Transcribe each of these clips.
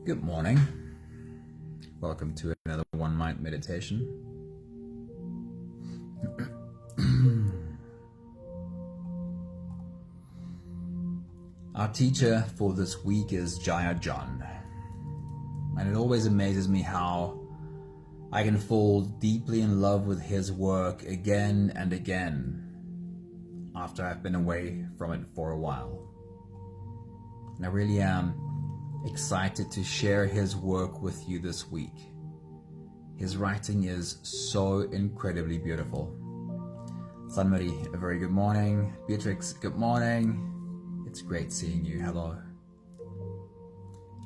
Good morning. Welcome to another one mind meditation. Our teacher for this week is Jaya John. And it always amazes me how I can fall deeply in love with his work again and again after I've been away from it for a while. And I really am excited to share his work with you this week. His writing is so incredibly beautiful. Sunmari, a very good morning. Beatrix, good morning. It's great seeing you. Hello.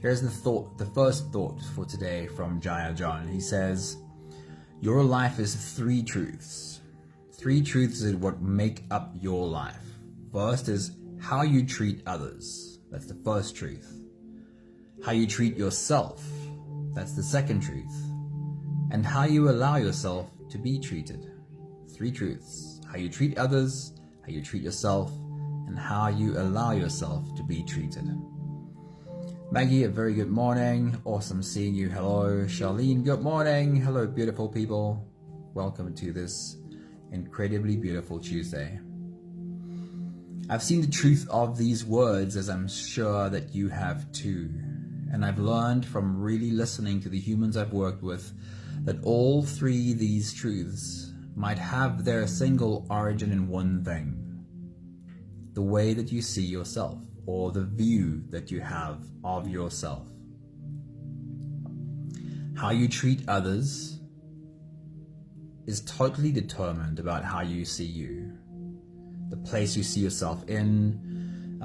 Here's the first thought for today from Jaya John. He says, your life is three truths. Three truths is what make up your life. First is how you treat others. That's the first truth. How you treat yourself. That's the second truth. And how you allow yourself to be treated. Three truths. How you treat others, how you treat yourself, and how you allow yourself to be treated. Maggie, a very good morning. Awesome seeing you. Hello. Charlene, good morning. Hello, beautiful people. Welcome to this incredibly beautiful Tuesday. I've seen the truth of these words, as I'm sure that you have too. And I've learned from really listening to the humans I've worked with that all three of these truths might have their single origin in one thing. The way that you see yourself, or the view that you have of yourself. How you treat others is totally determined about how you see you. The place you see yourself in,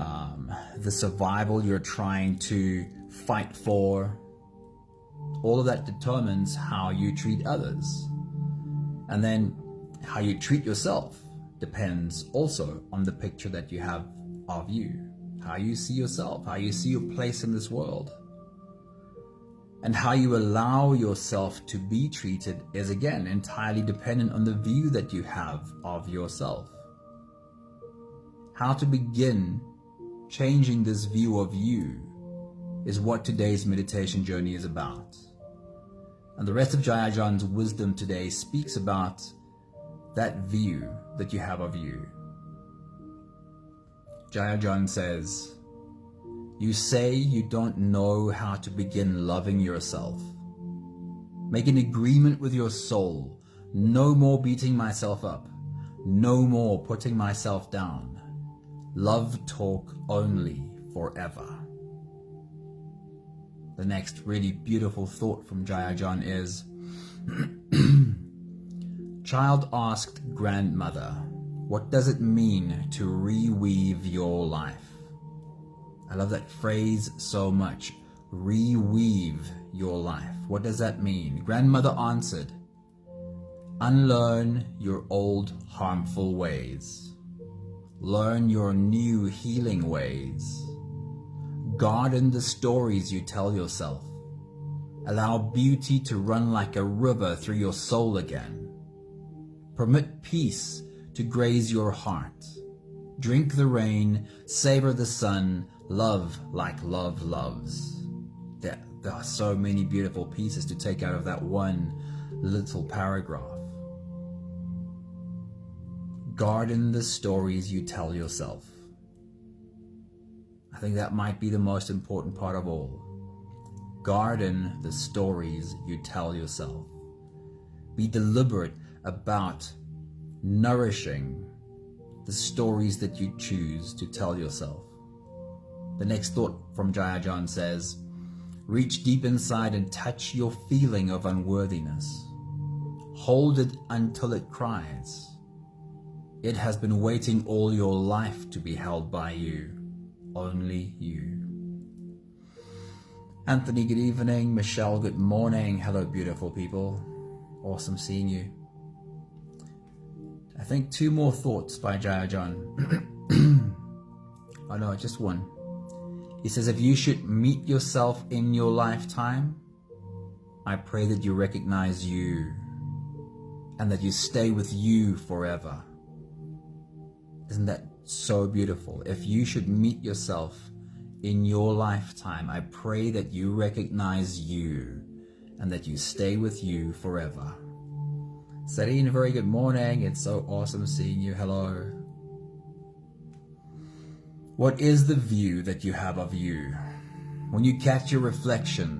the survival you're trying to fight for, all of that determines how you treat others. And then how you treat yourself depends also on the picture that you have of you, how you see yourself, how you see your place in this world. And how you allow yourself to be treated is again entirely dependent on the view that you have of yourself. How to begin changing this view of you is what today's meditation journey is about. And the rest of Jaya John's wisdom today speaks about that view that you have of you. Jaya John says, you say you don't know how to begin loving yourself. Make an agreement with your soul. No more beating myself up. No more putting myself down. Love talk only forever. The next really beautiful thought from Jaya John is, child asked grandmother, what does it mean to reweave your life? I love that phrase so much. Reweave your life. What does that mean? Grandmother answered, unlearn your old harmful ways. Learn your new healing ways. Garden the stories you tell yourself. Allow beauty to run like a river through your soul again. Permit peace to graze your heart. Drink the rain, savor the sun, love like love loves. There are so many beautiful pieces to take out of that one little paragraph. Garden the stories you tell yourself. I think that might be the most important part of all. Garden the stories you tell yourself. Be deliberate about nourishing the stories that you choose to tell yourself. The next thought from Jaya John says, reach deep inside and touch your feeling of unworthiness. Hold it until it cries. It has been waiting all your life to be held by you. Only you. Anthony, good evening. Michelle, good morning. Hello, beautiful people. Awesome seeing you. I think two more thoughts by Jaya John. Oh no, just one. He says, if you should meet yourself in your lifetime, I pray that you recognize you and that you stay with you forever. Isn't that so beautiful? If you should meet yourself in your lifetime. I pray that you recognize you and that you stay with you forever. Sarine, very good morning. It's so awesome seeing you. Hello. What is the view that you have of you? When you catch your reflection,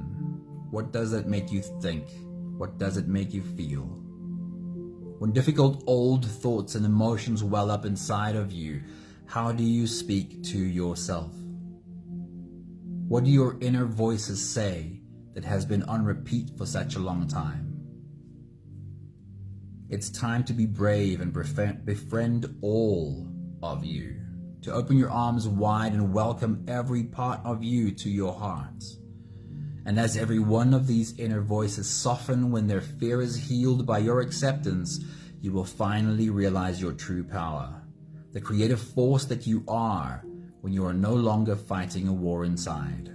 what does it make you think? What does it make you feel? When difficult old thoughts and emotions well up inside of you, how do you speak to yourself? What do your inner voices say that has been on repeat for such a long time? It's time to be brave and befriend all of you, to open your arms wide and welcome every part of you to your heart. And as every one of these inner voices soften when their fear is healed by your acceptance, you will finally realize your true power, the creative force that you are when you are no longer fighting a war inside.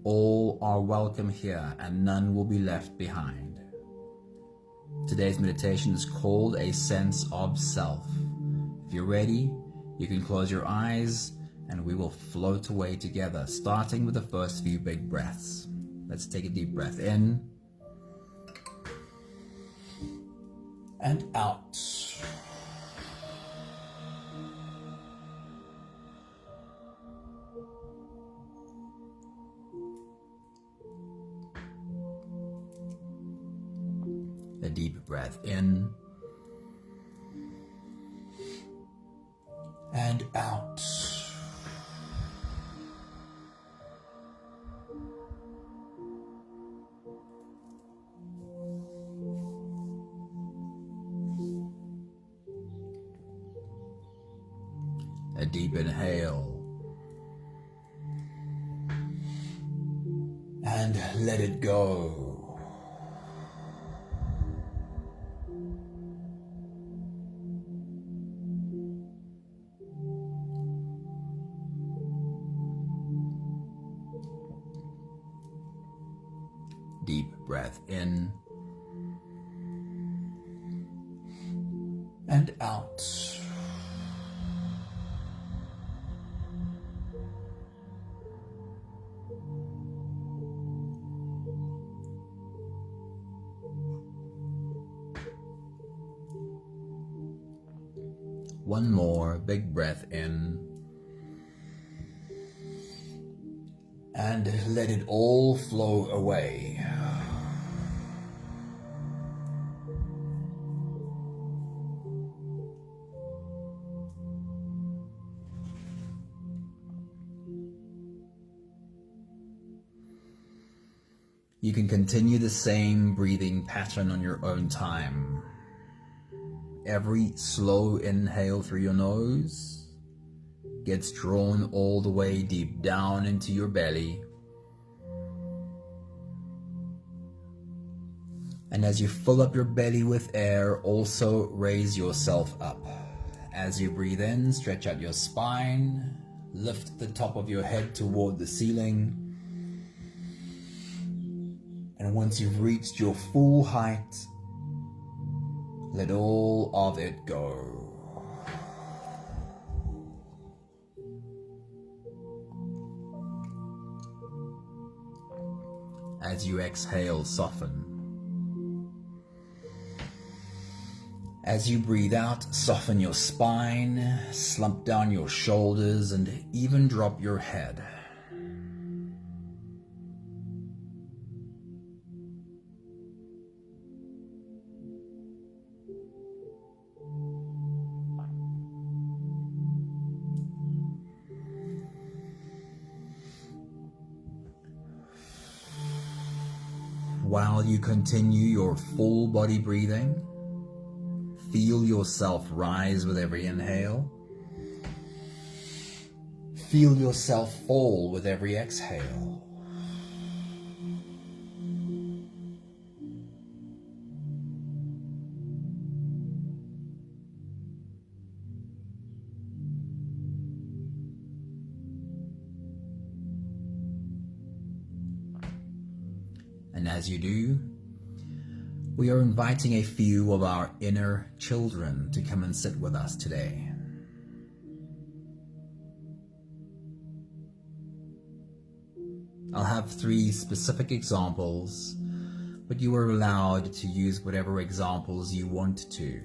All are welcome here and none will be left behind. Today's meditation is called a sense of self. If you're ready, you can close your eyes and we will float away together, starting with the first few big breaths. Let's take a deep breath in and out. A deep breath in and out. A deep inhale and let it go. Deep breath in and out. One more big breath in and let it all flow away. You can continue the same breathing pattern on your own time. Every slow inhale through your nose gets drawn all the way deep down into your belly. And as you fill up your belly with air, also raise yourself up. As you breathe in, stretch out your spine, lift the top of your head toward the ceiling. And once you've reached your full height, let all of it go. As you exhale, soften. As you breathe out, soften your spine, slump down your shoulders, and even drop your head. While you continue your full body breathing, feel yourself rise with every inhale. Feel yourself fall with every exhale. And as you do, we are inviting a few of our inner children to come and sit with us today. I'll have 3 specific examples, but you are allowed to use whatever examples you want to.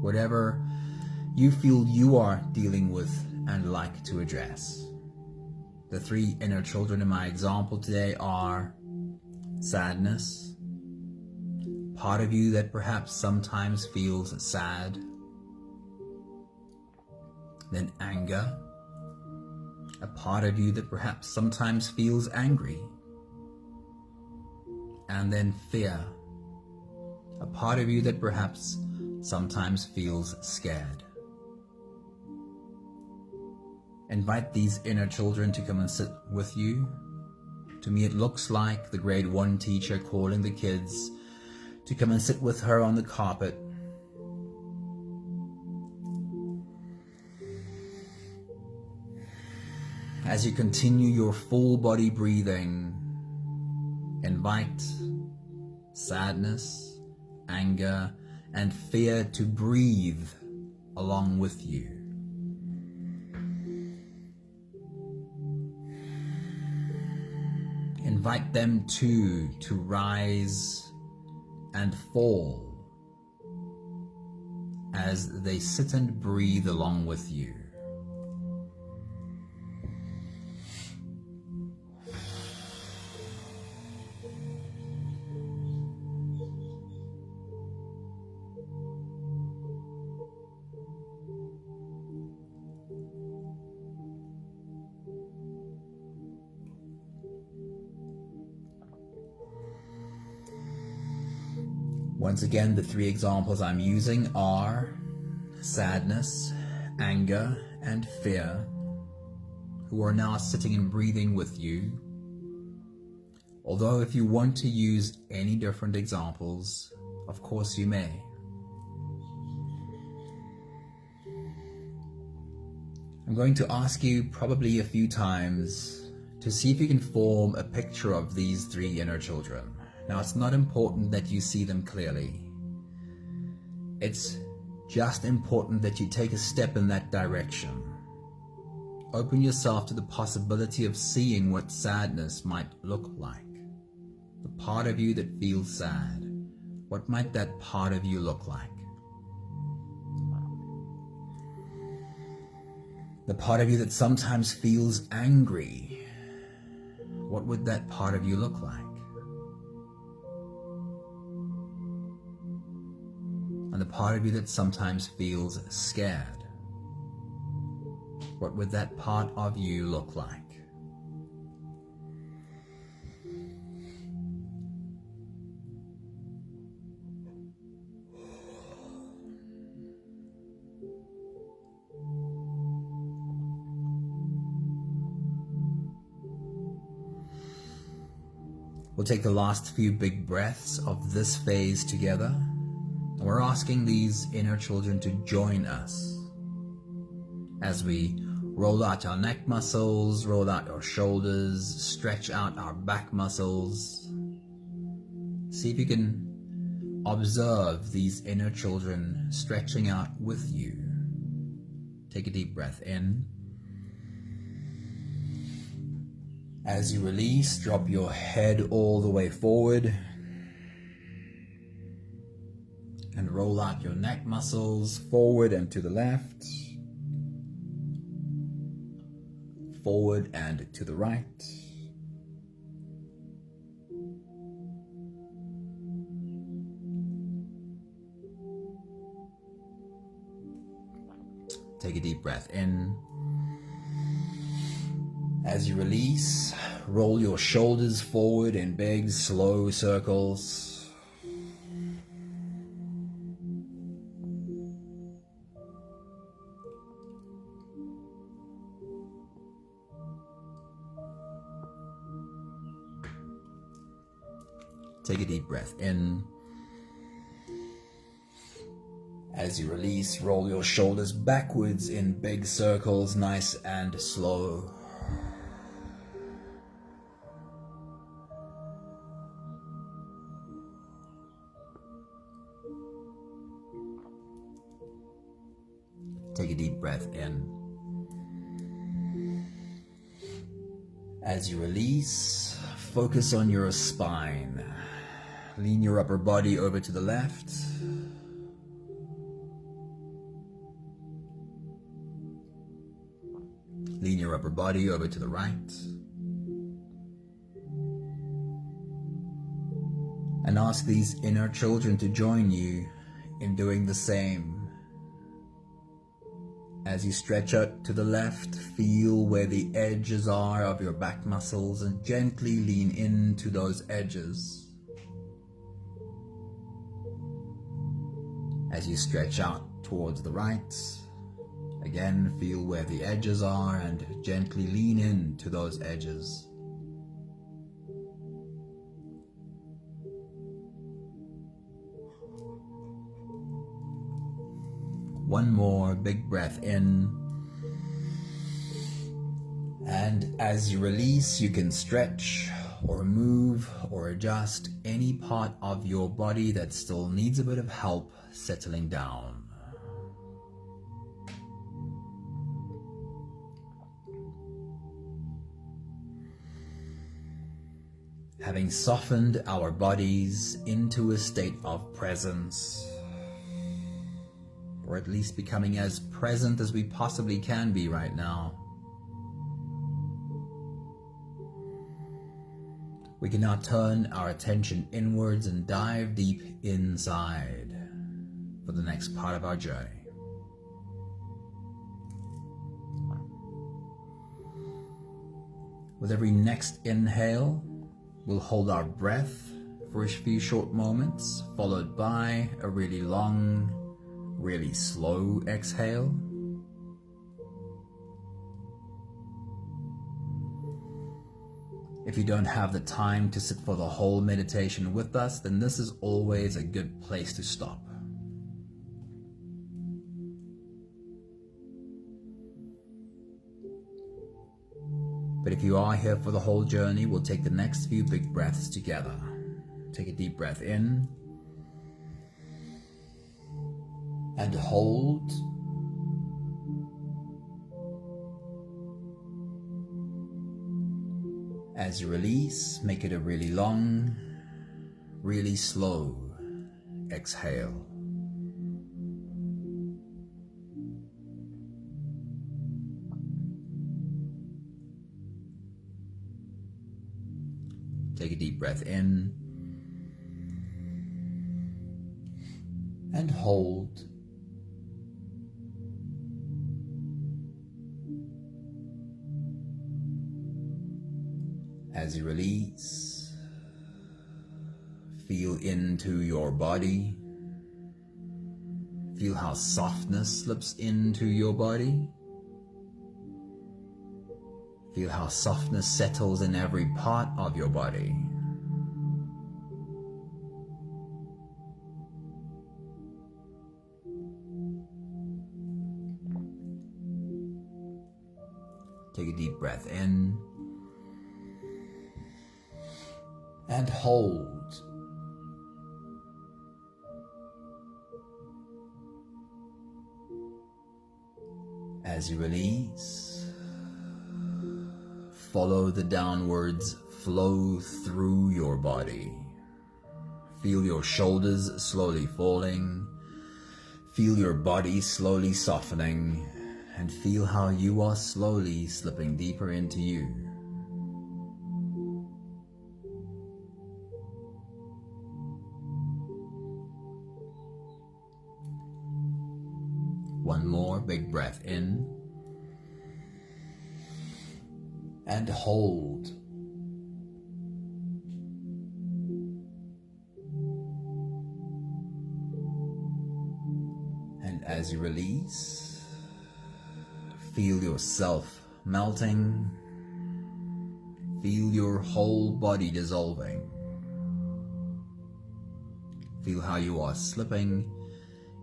Whatever you feel you are dealing with and like to address. The 3 inner children in my example today are sadness, part of you that perhaps sometimes feels sad, then anger, a part of you that perhaps sometimes feels angry, and then fear, a part of you that perhaps sometimes feels scared. Invite these inner children to come and sit with you. To me, it looks like the grade 1 teacher calling the kids to come and sit with her on the carpet. As you continue your full body breathing, invite sadness, anger, and fear to breathe along with you. Invite them too to rise and fall as they sit and breathe along with you. Once again, the 3 examples I'm using are sadness, anger, and fear, who are now sitting and breathing with you. Although if you want to use any different examples, of course you may. I'm going to ask you probably a few times to see if you can form a picture of these 3 inner children. Now, it's not important that you see them clearly. It's just important that you take a step in that direction. Open yourself to the possibility of seeing what sadness might look like. The part of you that feels sad, what might that part of you look like? The part of you that sometimes feels angry, what would that part of you look like? And the part of you that sometimes feels scared, what would that part of you look like? We'll take the last few big breaths of this phase together. We're asking these inner children to join us as we roll out our neck muscles, roll out our shoulders, stretch out our back muscles. See if you can observe these inner children stretching out with you. Take a deep breath in. As you release, drop your head all the way forward. And roll out your neck muscles forward and to the left, forward and to the right. Take a deep breath in. As you release, roll your shoulders forward in big, slow circles. Take a deep breath in. As you release, roll your shoulders backwards in big circles, nice and slow. Take a deep breath in. As you release, focus on your spine. Lean your upper body over to the left. Lean your upper body over to the right. And ask these inner children to join you in doing the same. As you stretch out to the left, feel where the edges are of your back muscles and gently lean into those edges. As you stretch out towards the right, again feel where the edges are and gently lean into those edges. One more big breath in, and as you release, you can stretch or move or adjust any part of your body that still needs a bit of help settling down. Having softened our bodies into a state of presence, or at least becoming as present as we possibly can be right now, we can now turn our attention inwards and dive deep inside for the next part of our journey. With every next inhale, we'll hold our breath for a few short moments, followed by a really long, really slow exhale. If you don't have the time to sit for the whole meditation with us, then this is always a good place to stop. But if you are here for the whole journey, we'll take the next few big breaths together. Take a deep breath in and hold. As you release, make it a really long, really slow exhale. Take a deep breath in and hold. As you release, feel into your body. Feel how softness slips into your body. Feel how softness settles in every part of your body. Take a deep breath in and hold. As you release, follow the downwards flow through your body. Feel your shoulders slowly falling. Feel your body slowly softening, and feel how you are slowly slipping deeper into you. One more big breath in and hold. And as you release, feel yourself melting. Feel your whole body dissolving. Feel how you are slipping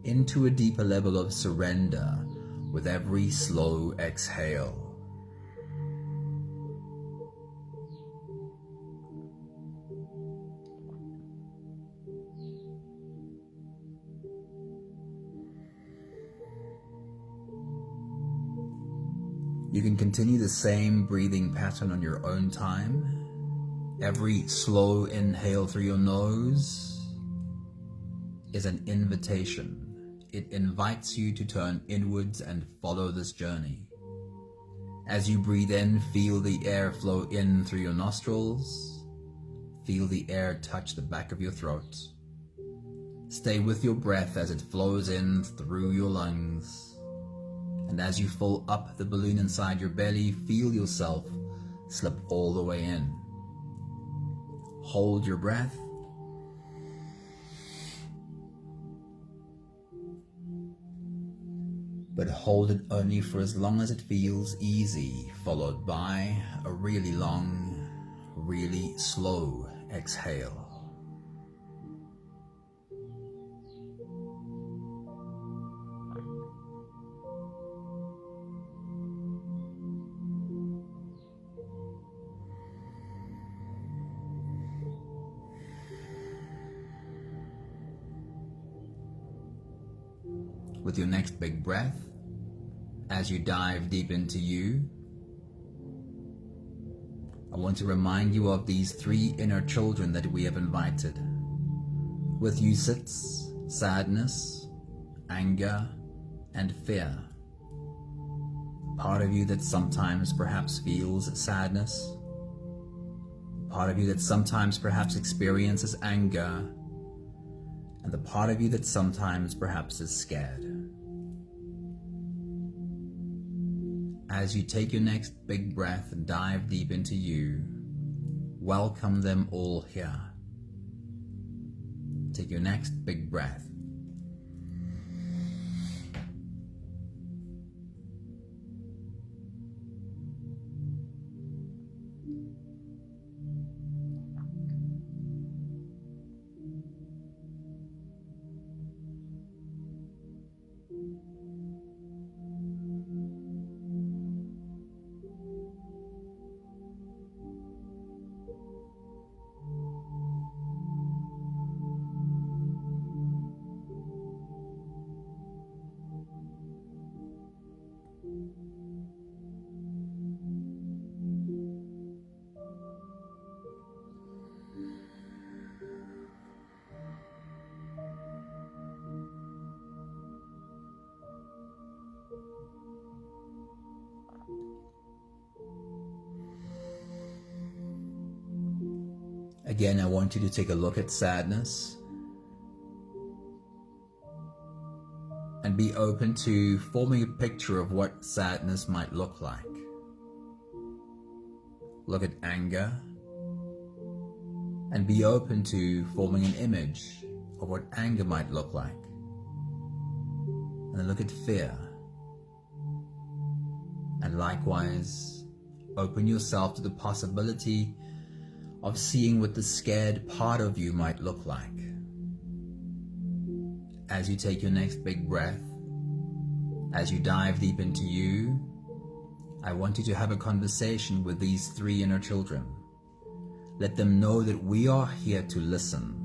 into a deeper level of surrender with every slow exhale. You You can continue the same breathing pattern on your own time. Every slow inhale through your nose is an invitation. It invites you to turn inwards and follow this journey. As you breathe in, feel the air flow in through your nostrils. Feel the air touch the back of your throat. Stay with your breath as it flows in through your lungs. And as you fill up the balloon inside your belly, feel yourself slip all the way in. Hold your breath. But hold it only for as long as it feels easy, followed by a really long, really slow exhale. With your next big breath, as you dive deep into you, I want to remind you of these three inner children that we have invited. With you sits sadness, anger, and fear. Part of you that sometimes perhaps feels sadness, part of you that sometimes perhaps experiences anger, and the part of you that sometimes perhaps is scared. As you take your next big breath and dive deep into you, welcome them all here. Take your next big breath. Again, I want you to take a look at sadness and be open to forming a picture of what sadness might look like. Look at anger and be open to forming an image of what anger might look like. And then look at fear. And likewise, open yourself to the possibility of seeing what the scared part of you might look like. As you take your next big breath, as you dive deep into you, I want you to have a conversation with these three inner children. Let them know that we are here to listen.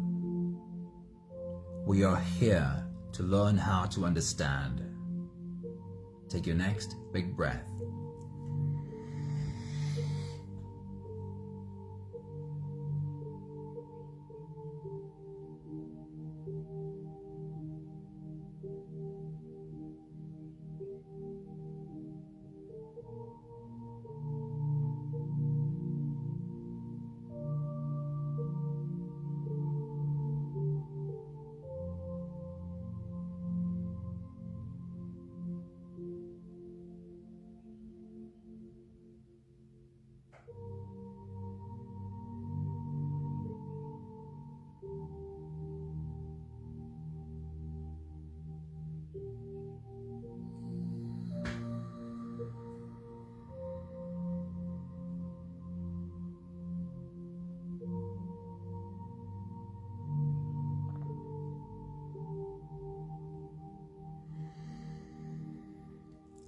We are here to learn how to understand. Take your next big breath.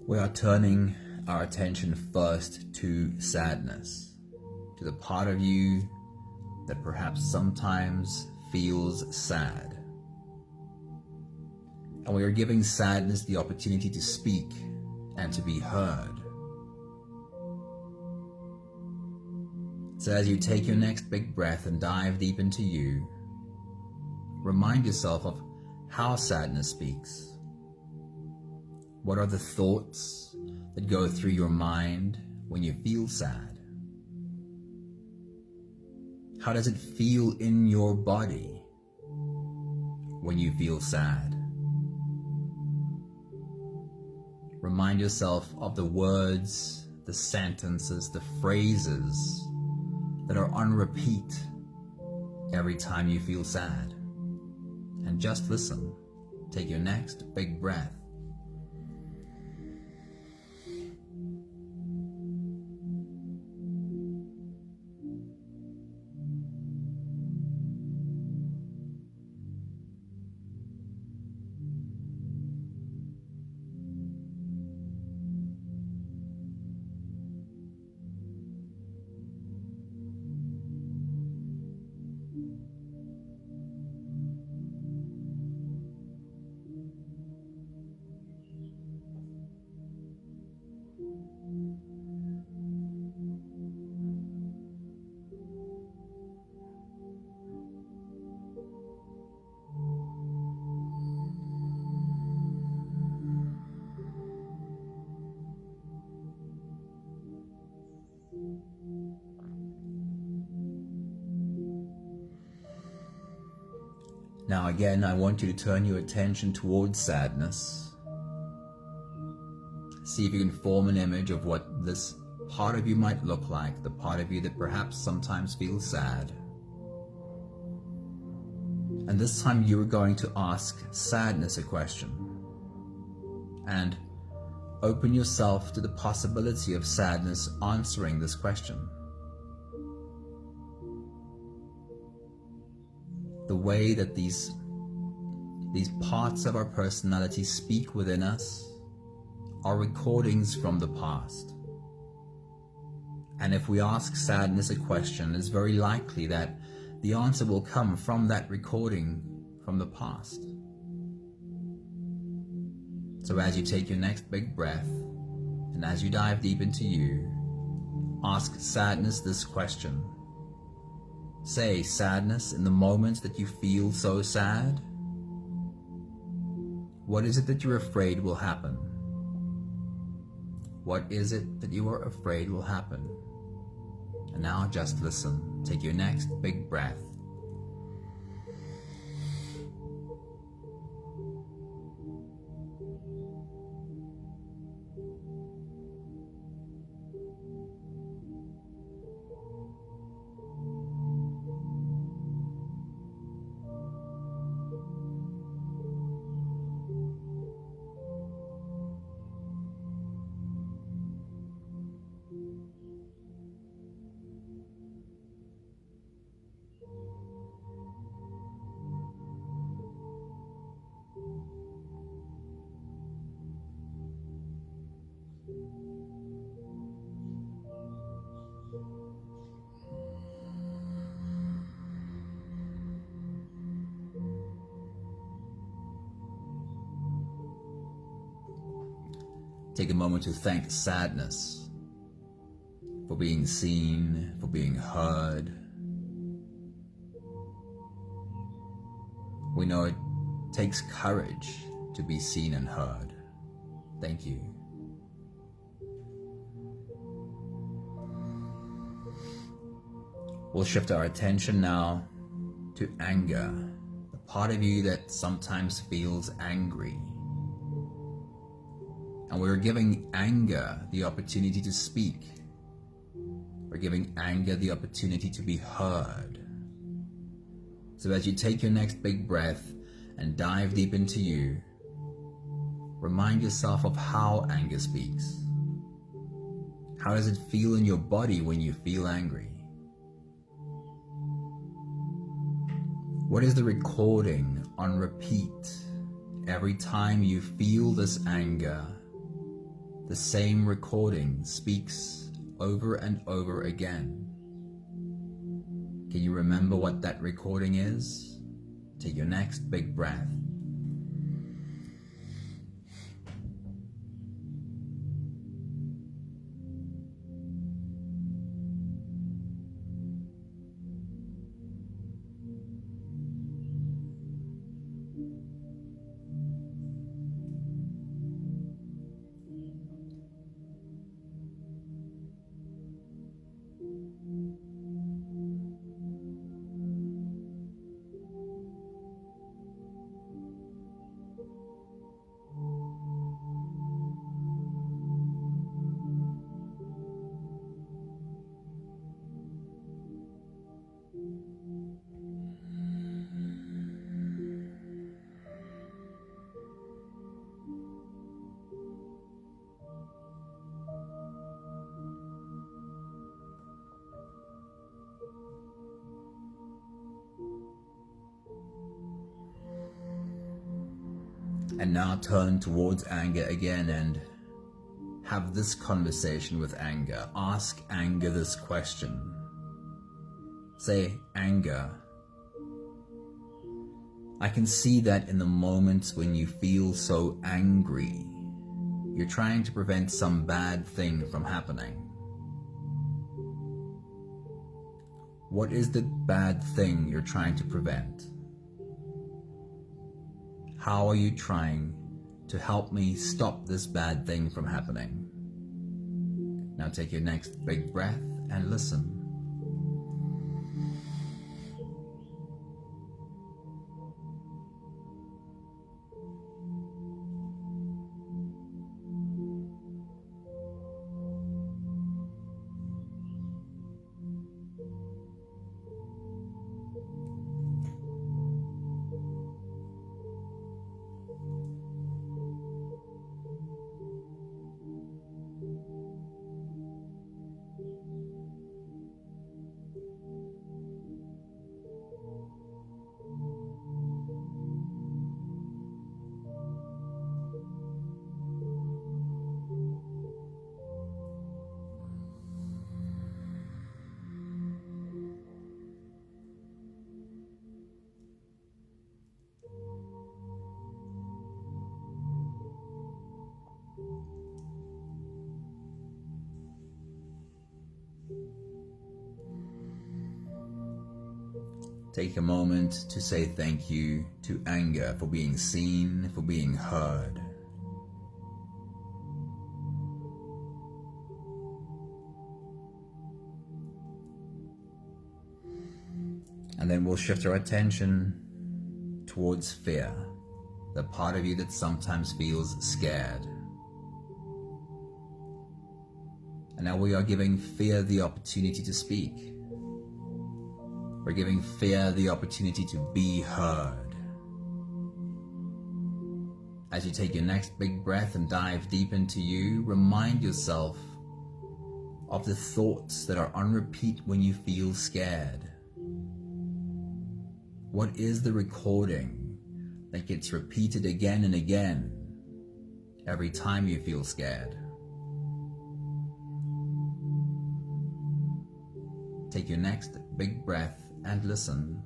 We are turning our attention first to sadness, to the part of you that perhaps sometimes feels sad. And we are giving sadness the opportunity to speak and to be heard. So as you take your next big breath and dive deep into you, remind yourself of how sadness speaks. What are the thoughts that go through your mind when you feel sad? How does it feel in your body when you feel sad? Remind yourself of the words, the sentences, the phrases that are on repeat every time you feel sad. And just listen. Take your next big breath. Now again, I want you to turn your attention towards sadness. See if you can form an image of what this part of you might look like, the part of you that perhaps sometimes feels sad. And this time you are going to ask sadness a question and open yourself to the possibility of sadness answering this question. The way that these parts of our personality speak within us are recordings from the past. And if we ask sadness a question, it's very likely that the answer will come from that recording from the past. So as you take your next big breath, and as you dive deep into you, ask sadness this question. Say, sadness, in the moments that you feel so sad, what is it that you're afraid will happen? What is it that you are afraid will happen? And now just listen. Take your next big breath. Take a moment to thank sadness for being seen, for being heard. We know it takes courage to be seen and heard. Thank you. We'll shift our attention now to anger, the part of you that sometimes feels angry. And we're giving anger the opportunity to speak. We're giving anger the opportunity to be heard. So as you take your next big breath and dive deep into you, remind yourself of how anger speaks. How does it feel in your body when you feel angry? What is the recording on repeat every time you feel this anger? The same recording speaks over and over again. Can you remember what that recording is? Take your next big breath. And now turn towards anger again and have this conversation with anger. Ask anger this question. Say, anger, I can see that in the moments when you feel so angry, you're trying to prevent some bad thing from happening. What is the bad thing you're trying to prevent? How are you trying to help me stop this bad thing from happening? Now take your next big breath and listen. Take a moment to say thank you to anger for being seen, for being heard. And then we'll shift our attention towards fear, the part of you that sometimes feels scared. And now we are giving fear the opportunity to speak. We're giving fear the opportunity to be heard. As you take your next big breath and dive deep into you, remind yourself of the thoughts that are on repeat when you feel scared. What is the recording that gets repeated again and again every time you feel scared? Take your next big breath and listen.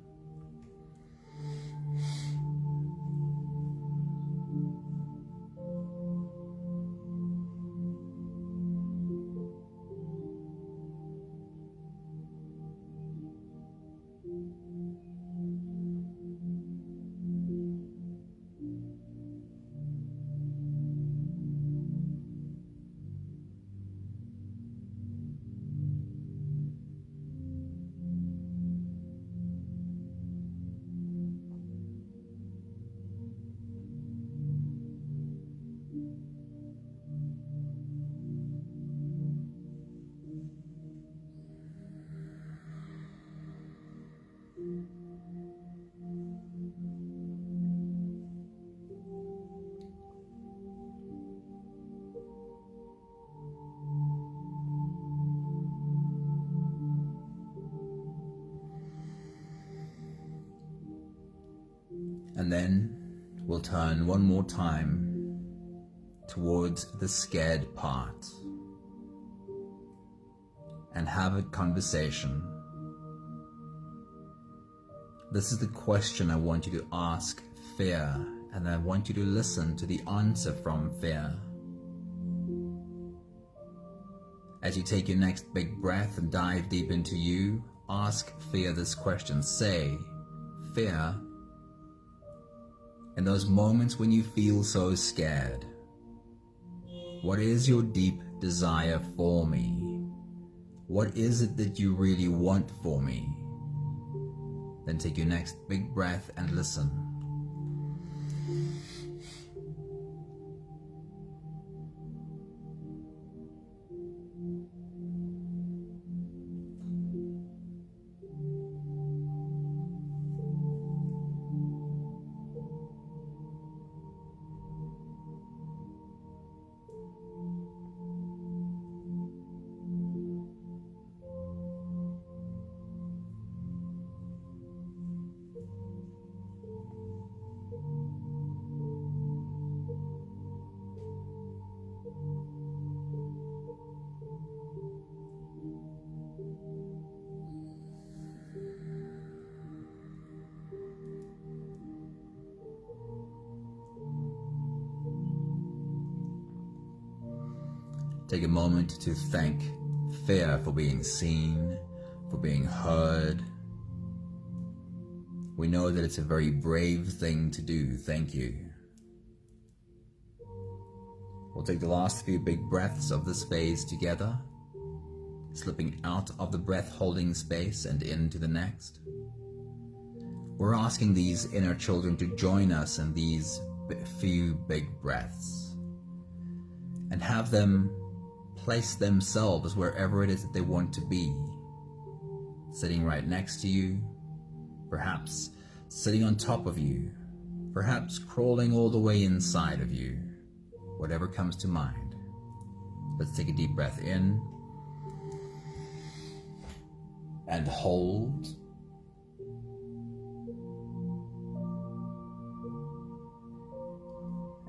And then we'll turn one more time towards the scared part and have a conversation. This is the question I want you to ask fear, and I want you to listen to the answer from fear. As you take your next big breath and dive deep into you, ask fear this question. Say, fear, in those moments when you feel so scared, what is your deep desire for me? What is it that you really want for me? Then take your next big breath and listen. Take a moment to thank fear for being seen, for being heard. We know that it's a very brave thing to do. Thank you. We'll take the last few big breaths of this phase together, slipping out of the breath-holding space and into the next. We're asking these inner children to join us in these few big breaths and have them place themselves wherever it is that they want to be, sitting right next to you, perhaps sitting on top of you, perhaps crawling all the way inside of you, whatever comes to mind. Let's take a deep breath in and hold.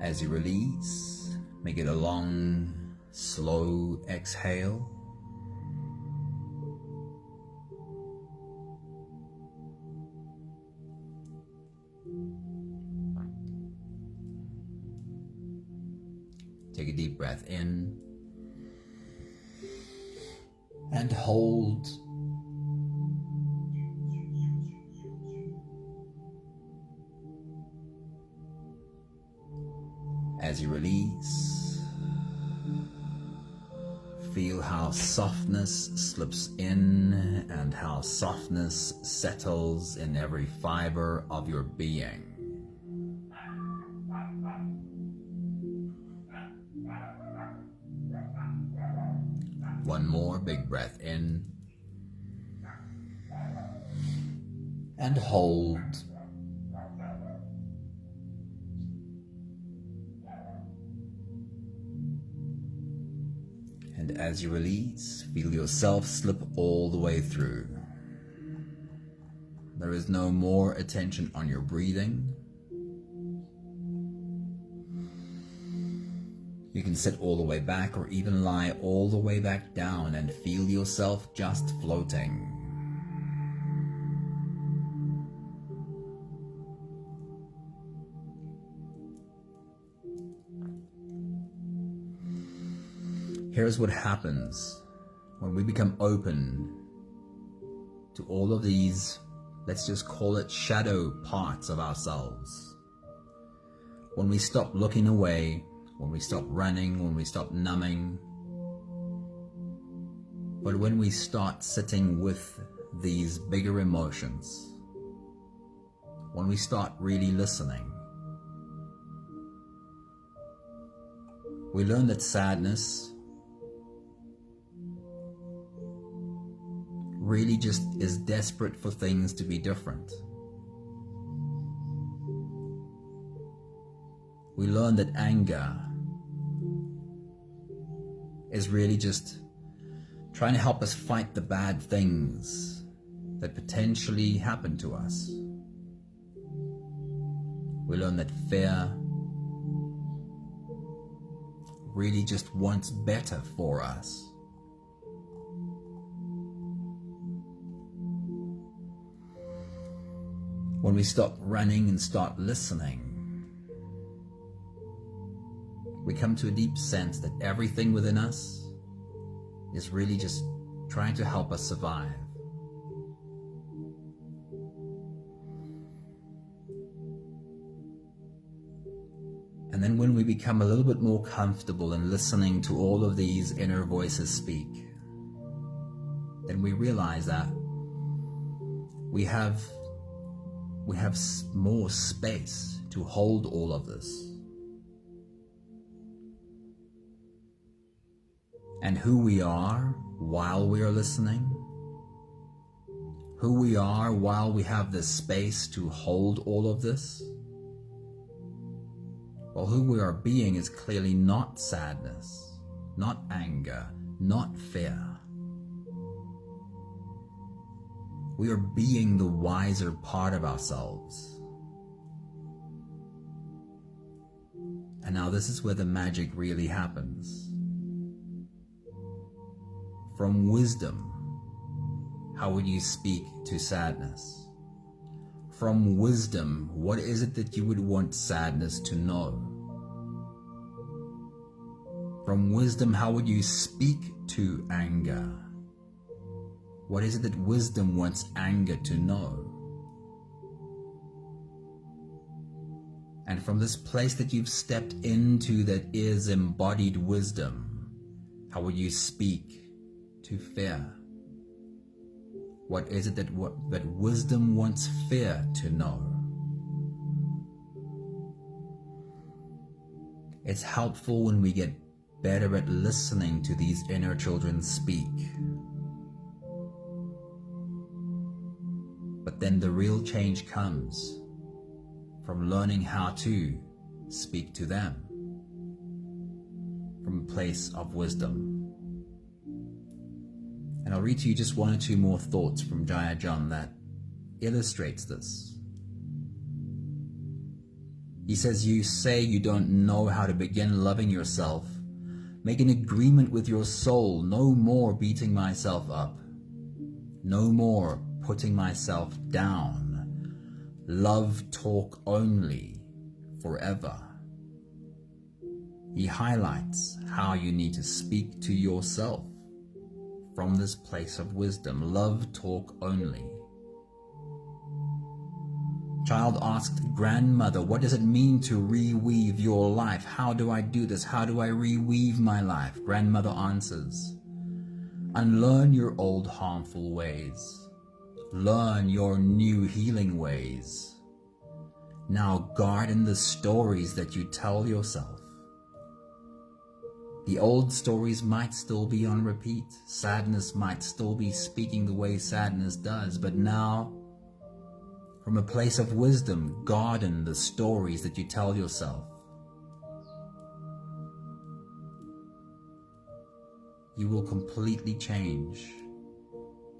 As you release, make it a long, slow exhale. Take a deep breath in and hold. As you release, feel how softness slips in and how softness settles in every fiber of your being. One more big breath in and hold. And as you release, feel yourself slip all the way through. There is no more attention on your breathing. You can sit all the way back or even lie all the way back down and feel yourself just floating. Here's what happens when we become open to all of these, let's just call it shadow parts of ourselves. When we stop looking away, when we stop running, when we stop numbing, but when we start sitting with these bigger emotions, when we start really listening, we learn that sadness really just is desperate for things to be different. We learn that anger is really just trying to help us fight the bad things that potentially happen to us. We learn that fear really just wants better for us. When we stop running and start listening, we come to a deep sense that everything within us is really just trying to help us survive. And then when we become a little bit more comfortable in listening to all of these inner voices speak, then we realize that we have more space to hold all of this. And who we are while we are listening, who we are while we have this space to hold all of this, well, who we are being is clearly not sadness, not anger, not fear. We are being the wiser part of ourselves. And now this is where the magic really happens. From wisdom, how would you speak to sadness? From wisdom, what is it that you would want sadness to know? From wisdom, how would you speak to anger? What is it that wisdom wants anger to know? And from this place that you've stepped into that is embodied wisdom, how would you speak to fear? What is it that wisdom wants fear to know? It's helpful when we get better at listening to these inner children speak. But then the real change comes from learning how to speak to them from a place of wisdom. And I'll read to you just one or two more thoughts from Jaya John that illustrates this. He says, you say you don't know how to begin loving yourself. Make an agreement with your soul. No more beating myself up. No more putting myself down. Love talk only forever. He highlights how you need to speak to yourself from this place of wisdom. Love talk only. Child asked grandmother, what does it mean to reweave your life? How do I do this? How do I reweave my life? Grandmother answers, unlearn your old harmful ways. Learn your new healing ways. Now garden the stories that you tell yourself. The old stories might still be on repeat. Sadness might still be speaking the way sadness does, but now, from a place of wisdom, garden the stories that you tell yourself. You will completely change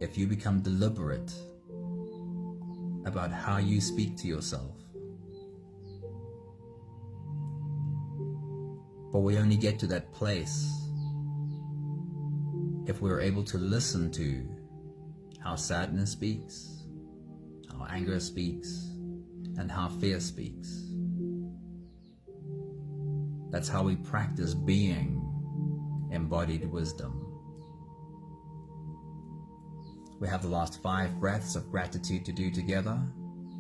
if you become deliberate about how you speak to yourself. But we only get to that place if we're able to listen to how sadness speaks, how anger speaks, and how fear speaks. That's how we practice being embodied wisdom. We have the last 5 breaths of gratitude to do together.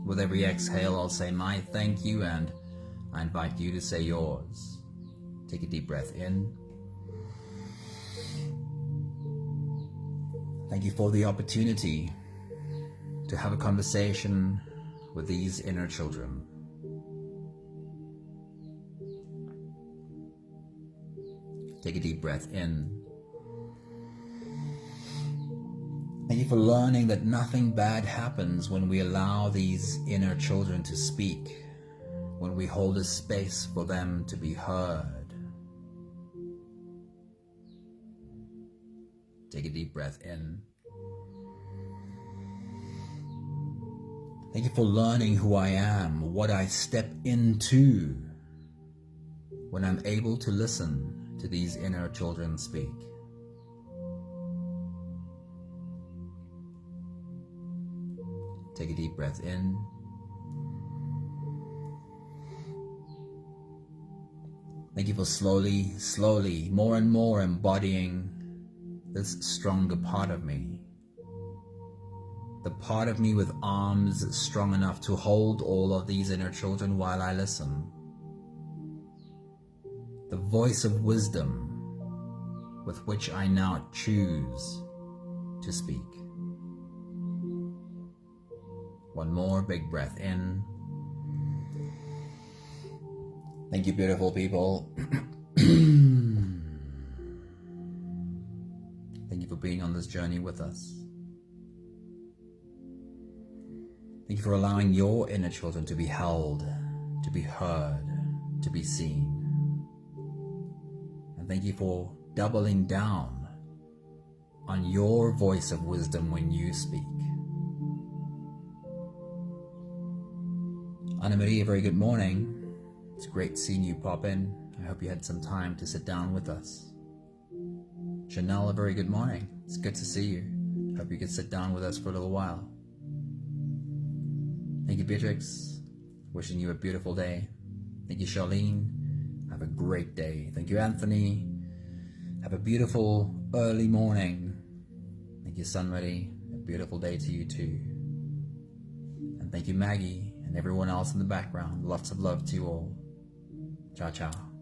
With every exhale, I'll say my thank you, and I invite you to say yours. Take a deep breath in. Thank you for the opportunity to have a conversation with these inner children. Take a deep breath in. Thank you for learning that nothing bad happens when we allow these inner children to speak, when we hold a space for them to be heard. Take a deep breath in. Thank you for learning who I am, what I step into when I'm able to listen to these inner children speak. Take a deep breath in. Thank you for slowly, more and more embodying this stronger part of me. The part of me with arms strong enough to hold all of these inner children while I listen. The voice of wisdom with which I now choose to speak. One more big breath in. Thank you, beautiful people. Thank you for being on this journey with us. Thank you for allowing your inner children to be held, to be heard, to be seen. And thank you for doubling down on your voice of wisdom when you speak. Anna Marie, a very good morning. It's great seeing you pop in. I hope you had some time to sit down with us. Chanel, a very good morning. It's good to see you. Hope you could sit down with us for a little while. Thank you, Beatrix. Wishing you a beautiful day. Thank you, Charlene. Have a great day. Thank you, Anthony. Have a beautiful early morning. Thank you, Sunready. A beautiful day to you too. And thank you, Maggie, and everyone else in the background. Lots of love to you all. Ciao, ciao.